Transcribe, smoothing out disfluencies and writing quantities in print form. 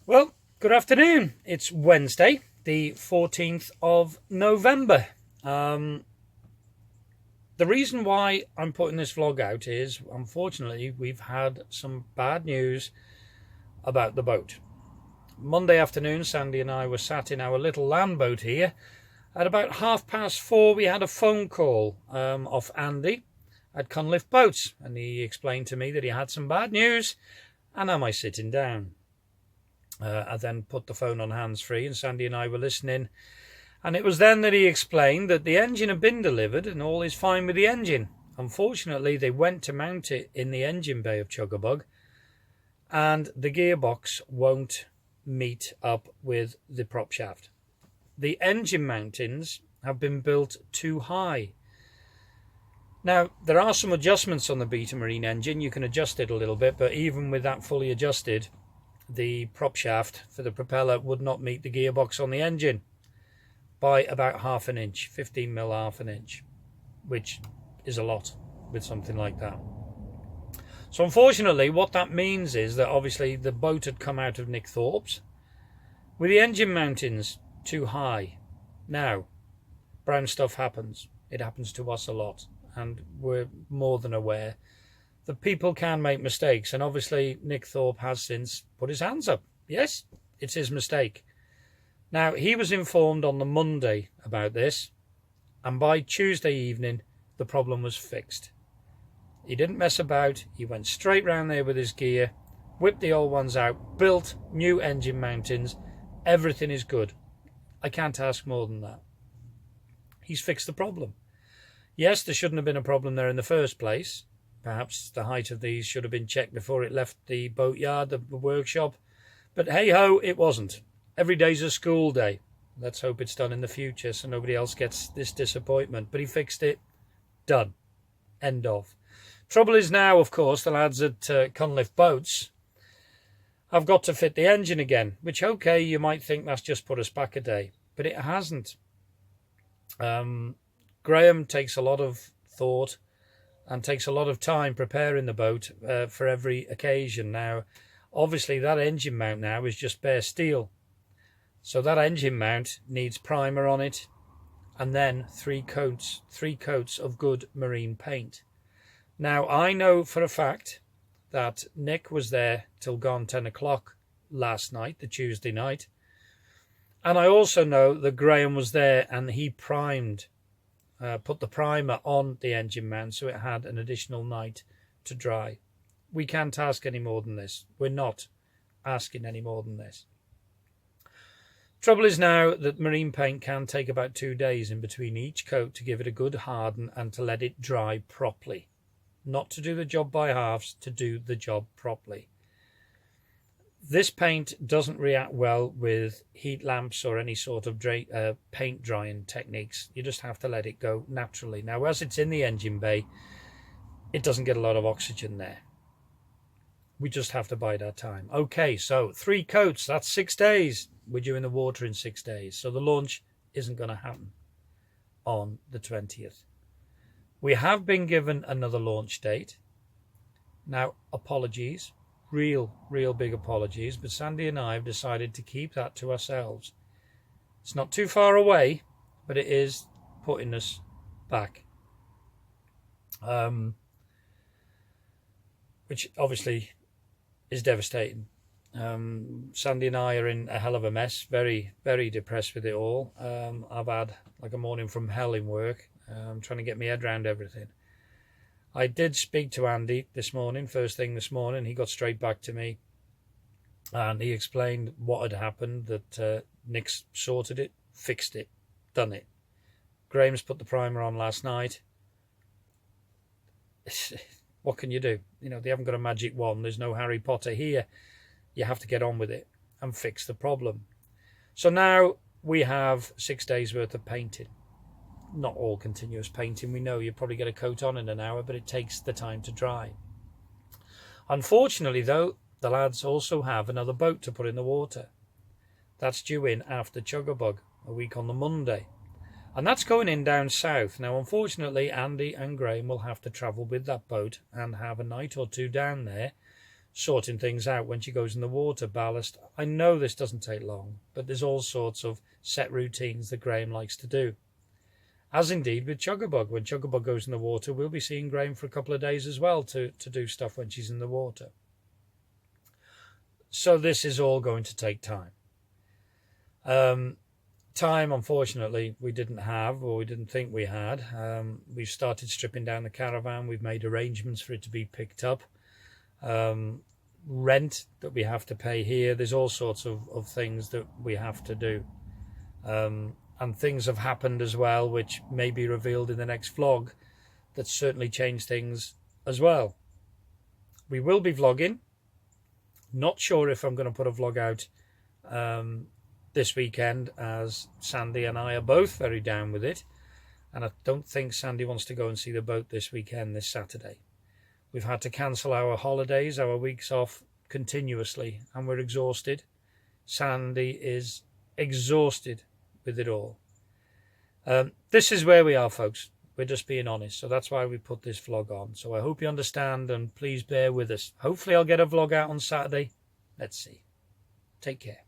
Well, good afternoon. It's Wednesday, the 14th of November. The reason why I'm putting this vlog out is, unfortunately, we've had some bad news about the boat. Monday afternoon, Sandy and I were sat in our little land boat here. At about 4:30, we had a phone call off Andy at Cunliffe Boats, and he explained to me that he had some bad news, and am I sitting down? I then put the phone on hands-free and Sandy and I were listening, and it was then that he explained that the engine had been delivered and all is fine with the engine. Unfortunately, they went to mount it in the engine bay of Chuggabug and the gearbox won't meet up with the prop shaft. The engine mountings have been built too high. Now, there are some adjustments on the Beta Marine engine. You can adjust it a little bit, but even with that fully adjusted, the prop shaft for the propeller would not meet the gearbox on the engine by about half an inch, 15mm half an inch, which is a lot with something like that. So unfortunately, what that means is that obviously the boat had come out of Nick Thorpe's with the engine mountings too high. Now, brown stuff happens. It happens to us a lot, and we're more than aware that people can make mistakes, and obviously Nick Thorpe has since put his hands up. Yes, it's his mistake. Now, he was informed on the Monday about this, and by Tuesday evening, the problem was fixed. He didn't mess about. He went straight round there with his gear, whipped the old ones out, built new engine mountings. Everything is good. I can't ask more than that. He's fixed the problem. Yes, there shouldn't have been a problem there in the first place. Perhaps the height of these should have been checked before it left the boatyard, the workshop. But hey-ho, it wasn't. Every day's a school day. Let's hope it's done in the future so nobody else gets this disappointment. But he fixed it. Done. End of. Trouble is now, of course, the lads at Cunliffe Boats have got to fit the engine again, which, okay, you might think that's just put us back a day. But it hasn't. Graham takes a lot of thought and takes a lot of time preparing the boat for every occasion. Now, obviously, that engine mount now is just bare steel. So that engine mount needs primer on it, and then three coats of good marine paint. Now, I know for a fact that Nick was there till gone 10 o'clock last night, the Tuesday night. And I also know that Graham was there and he primed, put the primer on the engine mount so it had an additional night to dry. We can't ask any more than this. We're not asking any more than this. Trouble is now that marine paint can take about 2 days in between each coat to give it a good harden and to let it dry properly. Not to do the job by halves, to do the job properly. This paint doesn't react well with heat lamps or any sort of paint drying techniques. You just have to let it go naturally. Now, as it's in the engine bay, it doesn't get a lot of oxygen there. We just have to bide our time. Okay, so 3 coats, that's 6 days. We're due in the water in 6 days. So the launch isn't going to happen on the 20th. We have been given another launch date. Now, apologies. Real big apologies, but Sandy and I have decided to keep that to ourselves. It's not too far away, but it is putting us back. Which obviously is devastating. Sandy and I are in a hell of a mess, very depressed with it all. I've had like a morning from hell in work, trying to get my head around everything. I did speak to Andy this morning, first thing this morning. He got straight back to me and he explained what had happened, that Nick's sorted it, fixed it, done it. Graham's put the primer on last night. What can you do? You know, they haven't got a magic wand. There's no Harry Potter here. You have to get on with it and fix the problem. So now we have 6 days worth of painting. Not all continuous painting. We know you probably get a coat on in an hour, but it takes the time to dry. Unfortunately, though, the lads also have another boat to put in the water. That's due in after Chuggabug, a week on the Monday. And that's going in down south. Now, unfortunately, Andy and Graham will have to travel with that boat and have a night or two down there sorting things out when she goes in the water, ballast. I know this doesn't take long, but there's all sorts of set routines that Graham likes to do. As indeed with Chuggabug. When Chuggabug goes in the water, we'll be seeing Graham for a couple of days as well to do stuff when she's in the water. So this is all going to take time. Time, unfortunately, we didn't have, or we didn't think we had. We've started stripping down the caravan. We've made arrangements for it to be picked up. Rent that we have to pay here. There's all sorts of things that we have to do. And things have happened as well, which may be revealed in the next vlog, that certainly change things as well. We will be vlogging. Not sure if I'm going to put a vlog out this weekend, as Sandy and I are both very down with it, and I don't think Sandy wants to go and see the boat this weekend, this Saturday. We've had to cancel our holidays, our weeks off continuously, and we're exhausted. Sandy is exhausted with it all. This is where we are, folks. We're just being honest, so that's why we put this vlog on. So I hope you understand, and please bear with us. Hopefully I'll get a vlog out on Saturday. Let's see. Take care.